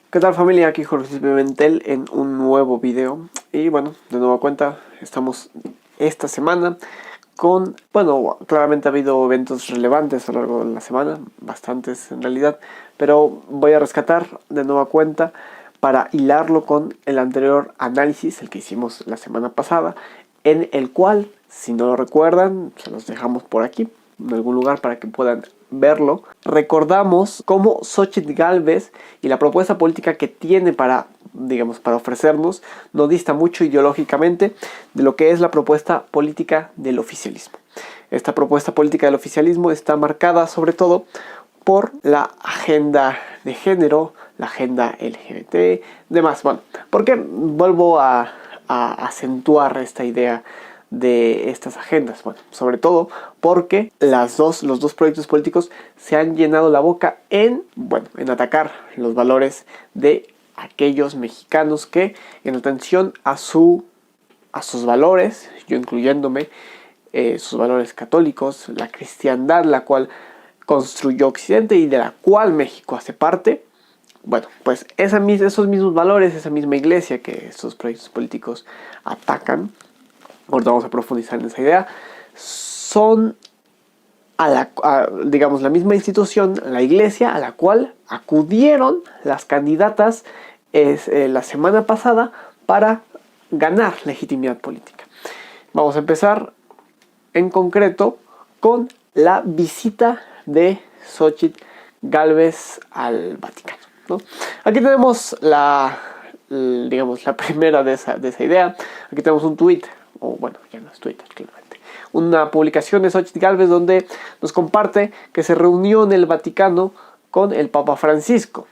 ¿Qué tal, familia? Aquí Jorge Pimentel en un nuevo video. Y bueno, de nueva cuenta, estamos esta semana con, bueno, claramente ha habido eventos relevantes a lo largo de la semana, bastantes en realidad, pero voy a rescatar de nueva cuenta para hilarlo con el anterior análisis, el que hicimos la semana pasada, en el cual, si no lo recuerdan, se los dejamos por aquí, en algún lugar para que puedan verlo. Recordamos cómo Xóchitl Gálvez y la propuesta política que tiene para ofrecernos no dista mucho ideológicamente de lo que es la propuesta política del oficialismo. Esta propuesta política del oficialismo está marcada sobre todo por la agenda de género, la agenda LGBT, demás. Bueno, ¿por qué vuelvo a acentuar esta idea de estas agendas? Bueno, sobre todo porque los dos proyectos políticos se han llenado la boca en atacar los valores de aquellos mexicanos que, en atención a sus valores, yo incluyéndome, sus valores católicos, la cristiandad, la cual construyó Occidente y de la cual México hace parte. Bueno, pues esos mismos valores, esa misma iglesia que estos proyectos políticos atacan, ahorita vamos a profundizar en esa idea, son la misma institución, la iglesia a la cual acudieron las candidatas la semana pasada para ganar legitimidad política. Vamos a empezar en concreto con la visita de Xóchitl Gálvez al Vaticano, ¿no? Aquí tenemos la primera de esa idea. Aquí tenemos un tweet, o bueno, ya no es Twitter, claramente, una publicación de Xóchitl Gálvez donde nos comparte que se reunió en el Vaticano con el Papa Francisco,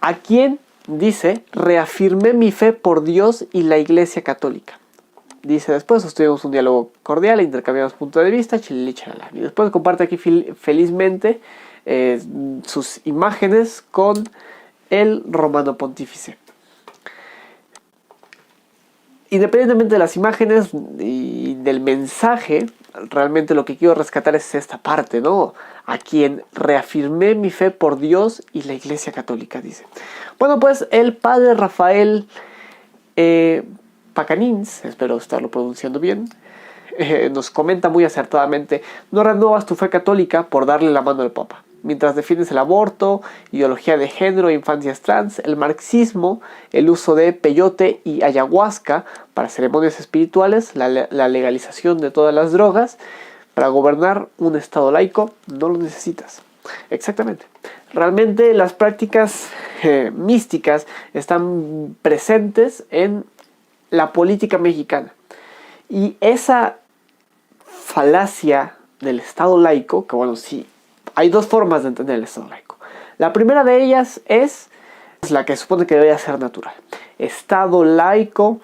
a quien dice: reafirmé mi fe por Dios y la Iglesia Católica. Dice después: sostuvimos un diálogo cordial, intercambiamos puntos de vista, chilili, chalala. Y después comparte aquí felizmente sus imágenes con el Romano Pontífice. Independientemente de las imágenes y del mensaje, realmente lo que quiero rescatar es esta parte, ¿no? A quien reafirmé mi fe por Dios y la Iglesia Católica, dice. Bueno, pues el padre Rafael Pacanins, espero estarlo pronunciando bien, nos comenta muy acertadamente: no renuevas tu fe católica por darle la mano al Papa. Mientras defiendes el aborto, ideología de género e infancias trans, el marxismo, el uso de peyote y ayahuasca para ceremonias espirituales, la legalización de todas las drogas, para gobernar un estado laico, no lo necesitas. Exactamente. Realmente las prácticas místicas están presentes en la política mexicana. Y esa falacia del estado laico, que bueno, sí, hay dos formas de entender el estado laico. La primera de ellas es la que supone que debería ser natural. Estado laico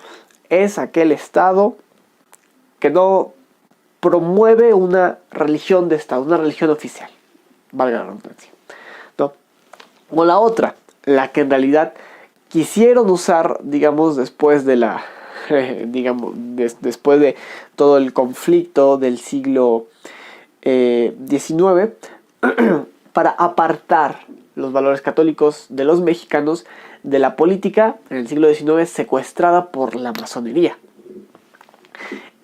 es aquel estado que no promueve una religión de estado, una religión oficial, valga la redundancia, ¿no? O la otra, la que en realidad quisieron usar, después de después de todo el conflicto del siglo XIX, para apartar los valores católicos de los mexicanos de la política en el siglo XIX secuestrada por la masonería.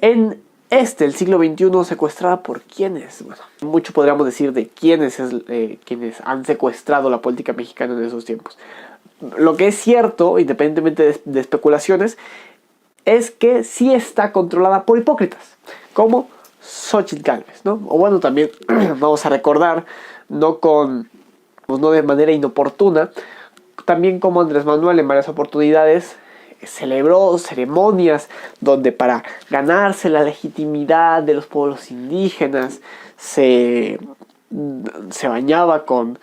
En el siglo XXI, secuestrada por ¿quiénes? Bueno, mucho podríamos decir de quienes han secuestrado la política mexicana en esos tiempos. Lo que es cierto, independientemente de especulaciones, es que sí está controlada por hipócritas, como Xóchitl Gálvez, ¿no? O bueno, también vamos a recordar, no de manera inoportuna, también como Andrés Manuel en varias oportunidades celebró ceremonias donde, para ganarse la legitimidad de los pueblos indígenas, se bañaba con,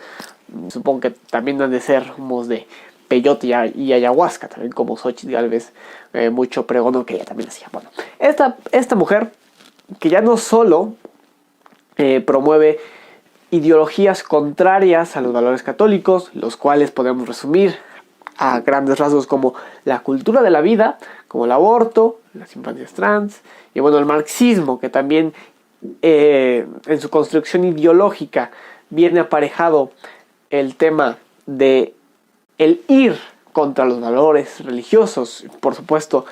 supongo que también han de ser humos de peyote y ayahuasca, también como Xóchitl Gálvez mucho pregonó que ella también hacía. Bueno, esta mujer, que ya no solo promueve ideologías contrarias a los valores católicos, los cuales podemos resumir a grandes rasgos como la cultura de la vida, como el aborto, las infancias trans, y bueno, el marxismo, que también en su construcción ideológica viene aparejado el tema de el ir contra los valores religiosos, por supuesto,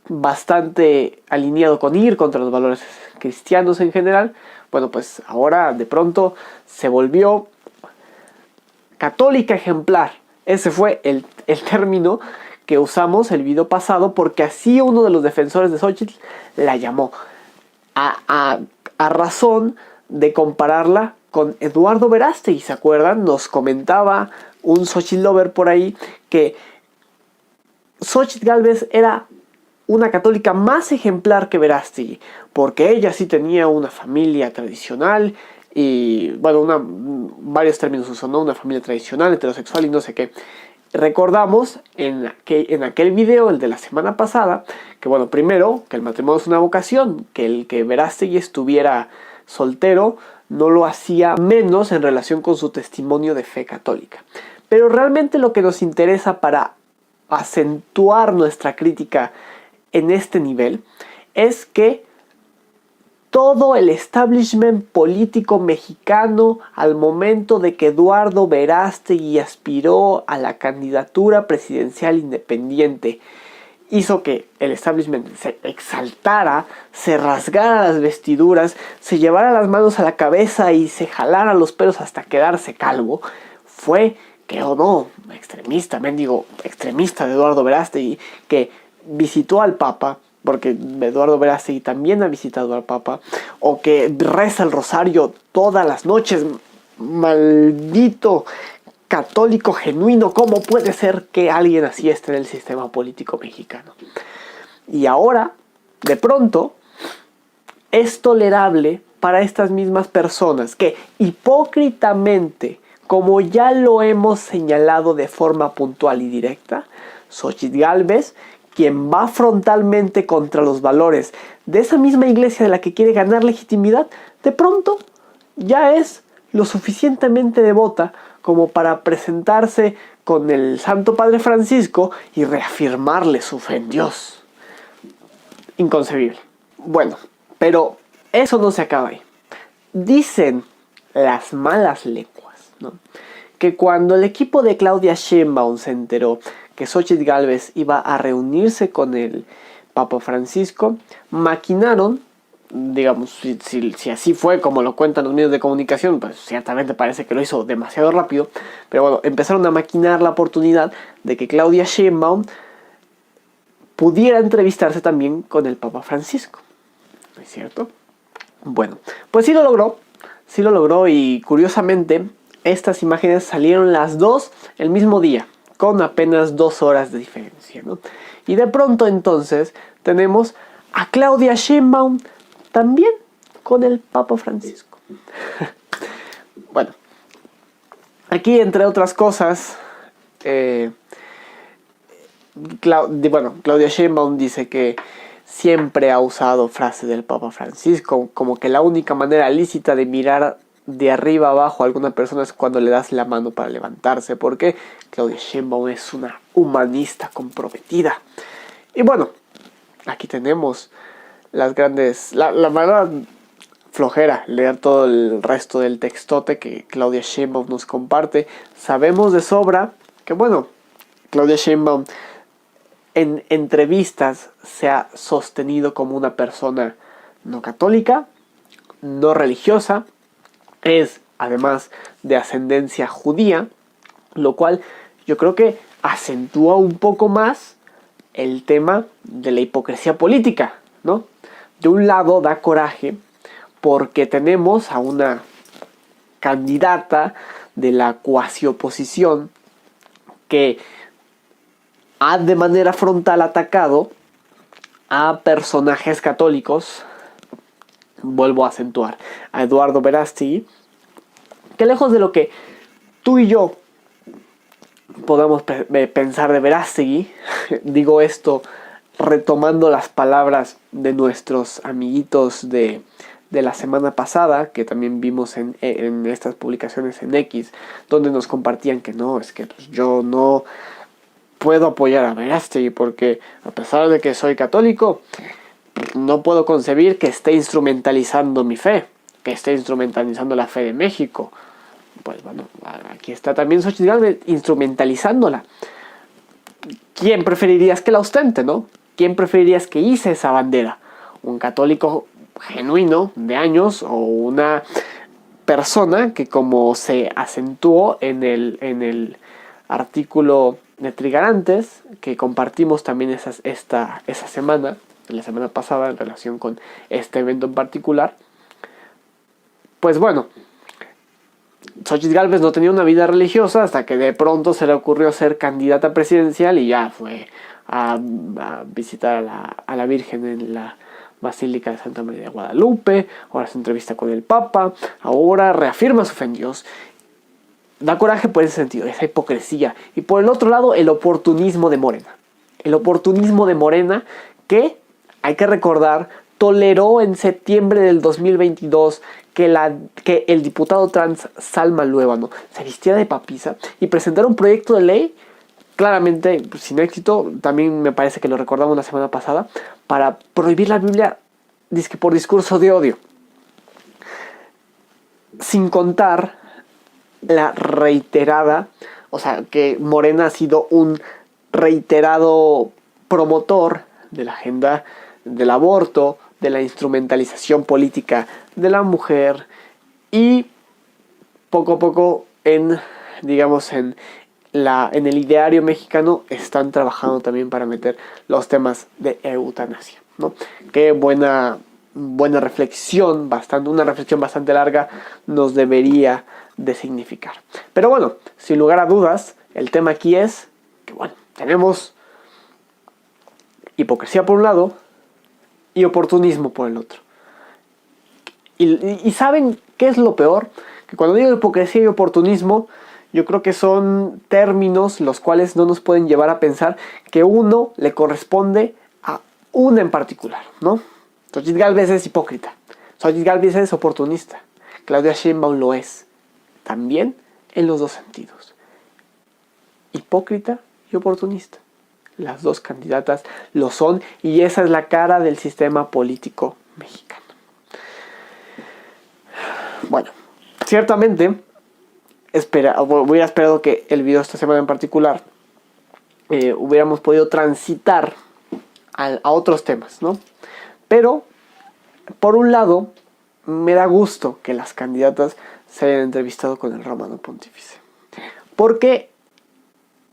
bastante alineado con ir contra los valores cristianos en general, bueno, pues ahora de pronto se volvió católica ejemplar. Ese fue el término que usamos el video pasado, porque así uno de los defensores de Xochitl la llamó, a razón de compararla con Eduardo Verástegui. ¿Se acuerdan? Nos comentaba un Xochitl lover por ahí que Xochitl Gálvez era una católica más ejemplar que Verástegui, porque ella sí tenía una familia tradicional y, bueno, varios términos usó, ¿no? Una familia tradicional, heterosexual y no sé qué. Recordamos en aquel video, el de la semana pasada, que bueno, primero, que el matrimonio es una vocación, que el que Verástegui estuviera soltero no lo hacía menos en relación con su testimonio de fe católica. Pero realmente lo que nos interesa para acentuar nuestra crítica en este nivel es que todo el establishment político mexicano, al momento de que Eduardo Verástegui aspiró a la candidatura presidencial independiente, hizo que el establishment se exaltara, se rasgara las vestiduras, se llevara las manos a la cabeza y se jalara los pelos hasta quedarse calvo, fue que extremista de Eduardo Verástegui, que visitó al Papa, porque Eduardo Verástegui también ha visitado al Papa, o que reza el rosario todas las noches. Maldito católico genuino, ¿cómo puede ser que alguien así esté en el sistema político mexicano? Y ahora, de pronto, es tolerable para estas mismas personas que hipócritamente, como ya lo hemos señalado de forma puntual y directa, Xochitl Gálvez, quien va frontalmente contra los valores de esa misma iglesia de la que quiere ganar legitimidad, de pronto ya es lo suficientemente devota como para presentarse con el Santo Padre Francisco y reafirmarle su fe en Dios. Inconcebible. Bueno, pero eso no se acaba ahí. Dicen las malas lenguas, ¿no?, que cuando el equipo de Claudia Sheinbaum se enteró que Xochitl Gálvez iba a reunirse con el Papa Francisco, maquinaron, digamos, si así fue como lo cuentan los medios de comunicación, pues ciertamente parece que lo hizo demasiado rápido, pero bueno, empezaron a maquinar la oportunidad de que Claudia Sheinbaum pudiera entrevistarse también con el Papa Francisco. ¿No es cierto? Bueno, pues sí lo logró y curiosamente estas imágenes salieron las dos el mismo día, con apenas 2 horas de diferencia, ¿no? Y de pronto entonces tenemos a Claudia Sheinbaum también con el Papa Francisco. Bueno, aquí entre otras cosas, Claudia Sheinbaum dice que siempre ha usado frases del Papa Francisco, como que la única manera lícita de mirar de arriba abajo a alguna persona es cuando le das la mano para levantarse, porque Claudia Sheinbaum es una humanista comprometida. Y bueno, aquí tenemos las grandes... La verdad, flojera leer todo el resto del textote que Claudia Sheinbaum nos comparte. Sabemos de sobra que, bueno, Claudia Sheinbaum en entrevistas se ha sostenido como una persona no católica, no religiosa, es además de ascendencia judía, lo cual yo creo que acentúa un poco más el tema de la hipocresía política, ¿no? De un lado da coraje porque tenemos a una candidata de la cuasi oposición que ha de manera frontal atacado a personajes católicos, vuelvo a acentuar, a Eduardo Verástegui, que lejos de lo que tú y yo podamos pensar de Verástegui, digo esto retomando las palabras de nuestros amiguitos de la semana pasada, que también vimos en estas publicaciones en X, donde nos compartían que no, es que pues, yo no puedo apoyar a Verástegui porque a pesar de que soy católico, no puedo concebir que esté instrumentalizando mi fe, que esté instrumentalizando la fe de México. Pues bueno, aquí está también Xochitl Gálvez instrumentalizándola. ¿Quién preferirías que la ostente, no? ¿Quién preferirías que hice esa bandera? ¿Un católico genuino de años o una persona que, como se acentuó en el artículo de Trigarantes, que compartimos también esa semana, la semana pasada, en relación con este evento en particular? Pues bueno, Xochitl Gálvez no tenía una vida religiosa hasta que de pronto se le ocurrió ser candidata presidencial y ya fue a visitar a la Virgen en la Basílica de Santa María de Guadalupe, ahora se entrevista con el Papa, ahora reafirma su fe en Dios. Da coraje por ese sentido, esa hipocresía. Y por el otro lado, el oportunismo de Morena. El oportunismo de Morena que, hay que recordar, toleró en septiembre del 2022 que el diputado trans Salma Luébano se vistiera de papisa y presentara un proyecto de ley, claramente sin éxito, también me parece que lo recordamos la semana pasada, para prohibir la Biblia por discurso de odio. Sin contar la reiterada, o sea, que Morena ha sido un reiterado promotor de la agenda del aborto, de la instrumentalización política de la mujer, y poco a poco en el ideario mexicano están trabajando también para meter los temas de eutanasia, ¿no? Qué buena reflexión, una reflexión bastante larga nos debería de significar. Pero bueno, sin lugar a dudas, el tema aquí es que, bueno, tenemos hipocresía por un lado y oportunismo por el otro. Y ¿saben qué es lo peor? Que cuando digo hipocresía y oportunismo, yo creo que son términos los cuales no nos pueden llevar a pensar que uno le corresponde a una en particular, ¿no? Xochitl Gálvez es hipócrita. Xochitl Gálvez es oportunista. Claudia Sheinbaum lo es. También en los dos sentidos. Hipócrita y oportunista. Las dos candidatas lo son y esa es la cara del sistema político mexicano. Bueno, ciertamente hubiera esperado que el video de esta semana en particular hubiéramos podido transitar a otros temas, ¿no? Pero, por un lado, me da gusto que las candidatas se hayan entrevistado con el Romano Pontífice. Porque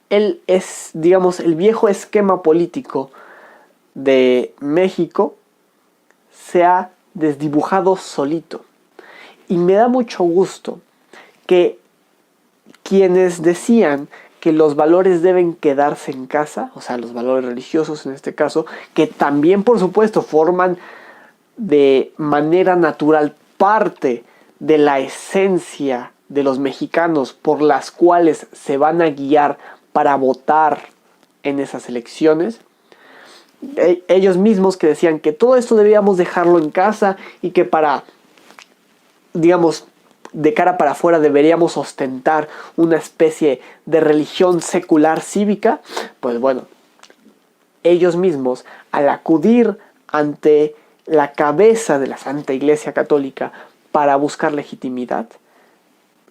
él es, digamos, el viejo esquema político de México se ha desdibujado solito. Y me da mucho gusto que quienes decían que los valores deben quedarse en casa, o sea, los valores religiosos en este caso, que también por supuesto forman de manera natural parte de la esencia de los mexicanos por las cuales se van a guiar para votar en esas elecciones, ellos mismos que decían que todo esto debíamos dejarlo en casa y que de cara para afuera deberíamos ostentar una especie de religión secular cívica, pues bueno, ellos mismos, al acudir ante la cabeza de la Santa Iglesia Católica para buscar legitimidad,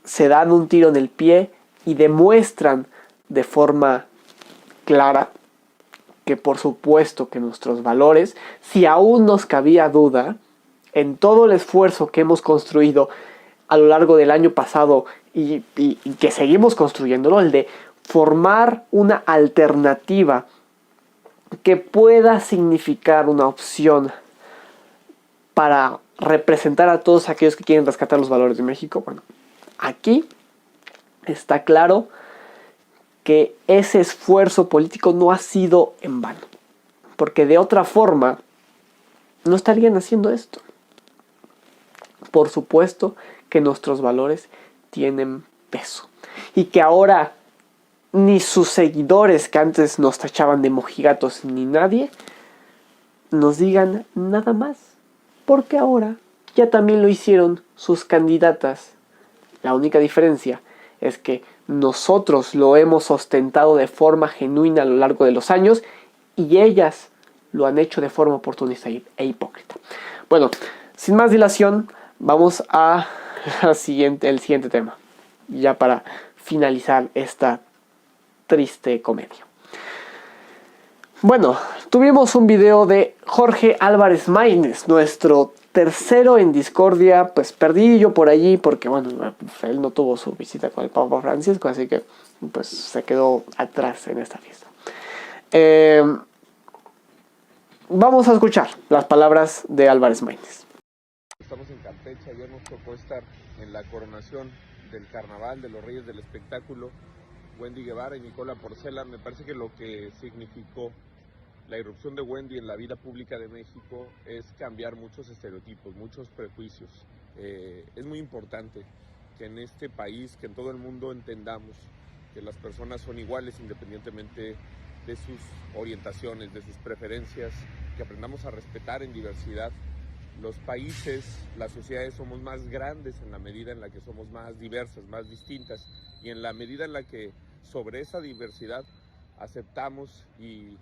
se dan un tiro en el pie y demuestran de forma clara que por supuesto que nuestros valores, si aún nos cabía duda, en todo el esfuerzo que hemos construido a lo largo del año pasado y que seguimos construyéndolo, el de formar una alternativa que pueda significar una opción para representar a todos aquellos que quieren rescatar los valores de México. Bueno, aquí está claro que ese esfuerzo político no ha sido en vano, porque de otra forma no estarían haciendo esto. Por supuesto que nuestros valores tienen peso y que ahora ni sus seguidores, que antes nos tachaban de mojigatos, ni nadie nos digan nada más, porque ahora ya también lo hicieron sus candidatas. La única diferencia es que nosotros lo hemos ostentado de forma genuina a lo largo de los años y ellas lo han hecho de forma oportunista e hipócrita. Bueno, sin más dilación, vamos a el siguiente tema. ya para finalizar esta triste comedia. Bueno, tuvimos un video de Jorge Álvarez Maínez, nuestro tercero en discordia, pues perdidillo por allí porque, bueno, él no tuvo su visita con el Papa Francisco, así que pues se quedó atrás en esta fiesta. Vamos a escuchar las palabras de Álvarez Maínez. Estamos en Campeche, ayer nos tocó estar en la coronación del carnaval de los Reyes del Espectáculo. Wendy Guevara y Nicola Porcela, me parece que lo que significó la irrupción de Wendy en la vida pública de México es cambiar muchos estereotipos, muchos prejuicios. Es muy importante que en este país, que en todo el mundo entendamos que las personas son iguales independientemente de sus orientaciones, de sus preferencias, que aprendamos a respetar en diversidad. Los países, las sociedades somos más grandes en la medida en la que somos más diversas, más distintas, y en la medida en la que sobre esa diversidad aceptamos y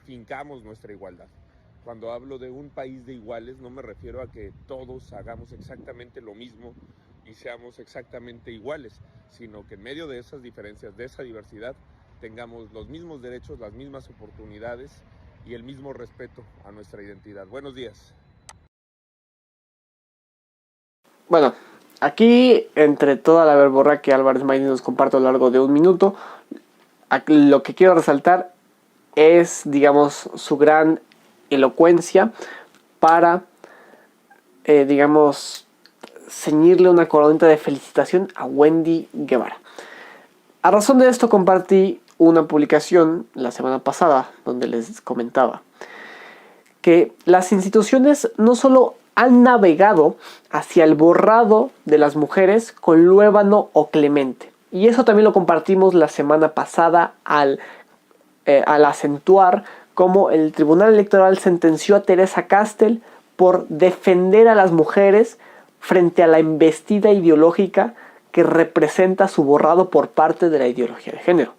fincamos nuestra igualdad. Cuando hablo de un país de iguales, no me refiero a que todos hagamos exactamente lo mismo y seamos exactamente iguales, sino que en medio de esas diferencias, de esa diversidad, tengamos los mismos derechos, las mismas oportunidades y el mismo respeto a nuestra identidad. Buenos días. Bueno, aquí entre toda la verborra que Álvarez Maínez nos comparte a lo largo de un minuto, lo que quiero resaltar es, digamos, su gran elocuencia para, digamos, ceñirle una coronita de felicitación a Wendy Guevara. A razón de esto compartí una publicación la semana pasada donde les comentaba que las instituciones no solo han navegado hacia el borrado de las mujeres con Luévano o Clemente, y eso también lo compartimos la semana pasada al acentuar cómo el Tribunal Electoral sentenció a Teresa Castel por defender a las mujeres frente a la embestida ideológica que representa su borrado por parte de la ideología de género.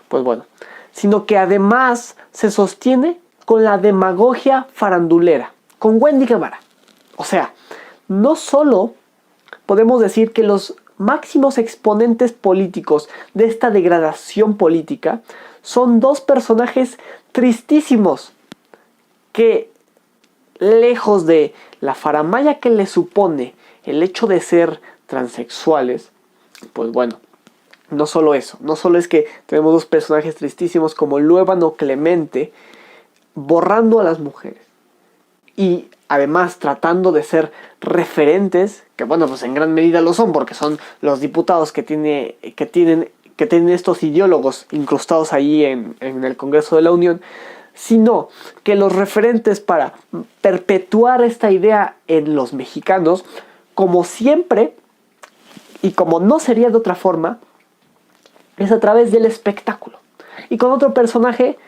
Pues bueno, sino que además se sostiene con la demagogia farandulera, con Wendy Guevara. O sea, no solo podemos decir que los máximos exponentes políticos de esta degradación política son dos personajes tristísimos que, lejos de la faramalla que les supone el hecho de ser transexuales, pues bueno, no solo eso, no solo es que tenemos dos personajes tristísimos como Luévano Clemente borrando a las mujeres y además tratando de ser referentes, que bueno, pues en gran medida lo son porque son los diputados que tienen estos ideólogos incrustados allí en el Congreso de la Unión, sino que los referentes para perpetuar esta idea en los mexicanos, como siempre y como no sería de otra forma, es a través del espectáculo. Y con otro personaje,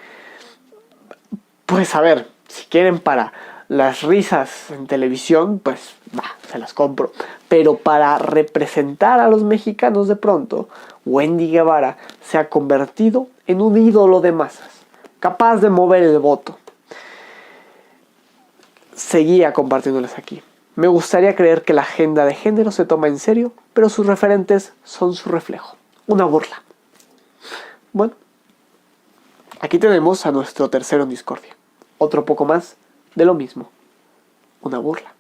pues a ver, si quieren para las risas en televisión, pues se las compro. Pero para representar a los mexicanos de pronto, Wendy Guevara se ha convertido en un ídolo de masas, capaz de mover el voto. Seguía compartiéndoles aquí. Me gustaría creer que la agenda de género se toma en serio, pero sus referentes son su reflejo. Una burla. Bueno, aquí tenemos a nuestro tercero en discordia. Otro poco más de lo mismo. Una burla.